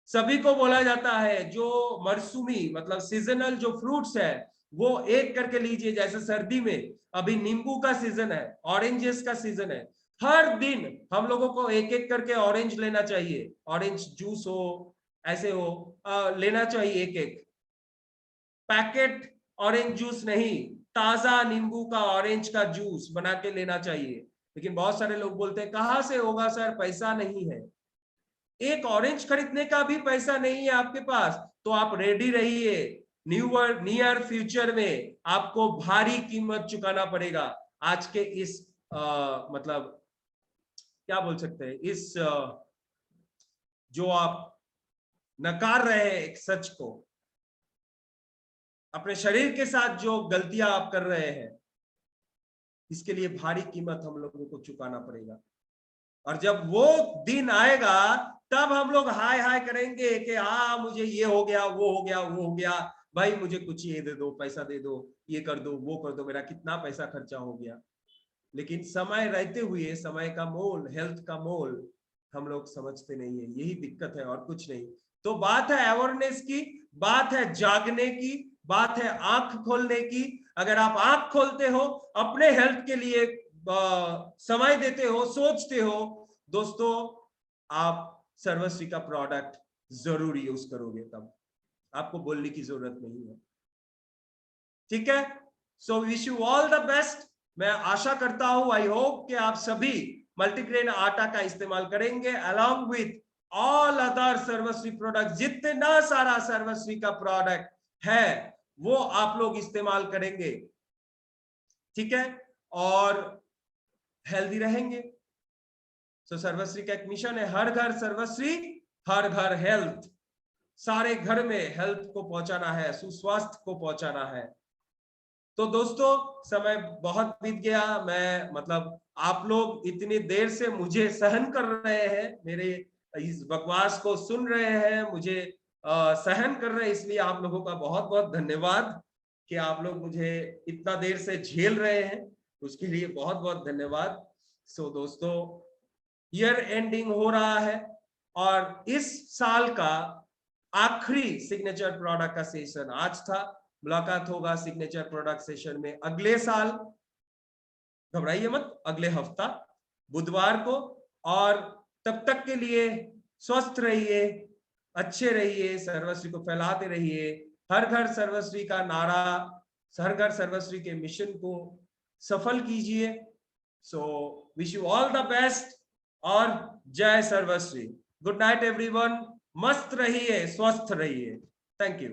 सभी को बोला जाता है जो मरसुमी मतलब सीजनल जो फ्रूट्स है वो एक करके लीजिए, जैसे सर्दी में अभी नींबू का सीजन है, ऑरेंजेस का सीजन है, हर दिन हम लोगों को एक एक करके ऑरेंज लेना चाहिए, ऑरेंज जूस हो ऐसे हो लेना चाहिए, एक एक पैकेट ऑरेंज जूस नहीं, ताजा नींबू का ऑरेंज का जूस बना के लेना चाहिए। लेकिन बहुत सारे लोग बोलते हैं कहां से होगा सर, पैसा नहीं है। एक ऑरेंज खरीदने का भी पैसा नहीं है आपके पास, तो आप रेडी रहिए, नियर फ्यूचर में आपको भारी कीमत चुकाना पड़ेगा। आज के इस मतलब क्या बोल सकते हैं, इस जो आप नकार रहे हैं एक सच को, अपने शरीर के साथ जो गलतियां आप कर रहे हैं, इसके लिए भारी कीमत हम लोगों को चुकाना पड़ेगा। और जब वो दिन आएगा तब हम लोग हाय हाय करेंगे कि हाँ मुझे ये हो गया, वो हो गया, वो हो गया, भाई मुझे कुछ ये दे दो, पैसा दे दो, ये कर दो, वो कर दो, मेरा कितना पैसा खर्चा हो गया। लेकिन समय रहते हुए समय का मोल, हेल्थ का मोल हम लोग समझते नहीं है, यही दिक्कत है और कुछ नहीं। तो बात है अवेयरनेस की, बात है जागने की, बात है आंख खोलने की। अगर आप आंख खोलते हो, अपने हेल्थ के लिए समय देते हो, सोचते हो, दोस्तों आप सर्वश्री का प्रोडक्ट जरूर यूज करोगे, तब आपको बोलने की जरूरत नहीं है। ठीक है, so wish you all the best. मैं आशा करता हूं, आई होप कि आप सभी मल्टीग्रेन आटा का इस्तेमाल करेंगे along with all other Sarvashri product. जितना सारा सर्वश्री का प्रोडक्ट है वो आप लोग इस्तेमाल करेंगे, ठीक है, और हेल्दी रहेंगे। तो सर्वश्री का एक मिशन है, हर घर सर्वश्री, हर घर हेल्थ। सारे घर में हेल्थ को पहुंचाना है, सुस्वास्थ्य को पहुंचाना है। तो दोस्तों समय बहुत बीत गया, मैं मतलब आप लोग इतनी देर से मुझे सहन कर रहे हैं, मेरे इस बकवास को सुन रहे हैं, मुझे सहन कर रहे हैं, इसलिए आप लोगों का बहुत बहुत धन्यवाद कि आप लोग मुझे इतना देर से झेल रहे हैं, उसके लिए बहुत बहुत धन्यवाद। सो दोस्तों ईयर एंडिंग हो रहा है और इस साल का आखिरी सिग्नेचर प्रोडक्ट का सेशन आज था। मुलाकात होगा सिग्नेचर प्रोडक्ट सेशन में अगले साल, घबराइए मत, अगले हफ्ता बुधवार को। और तब तक के लिए स्वस्थ रहिए, अच्छे रहिए, सर्वश्री को फैलाते रहिए, हर घर सर्वश्री का नारा, हर घर सर्वश्री के मिशन को सफल कीजिए। So wish you all the best और जय सर्वश्री। गुड नाइट एवरीवन, मस्त रहिए, स्वस्थ रहिए। Thank you.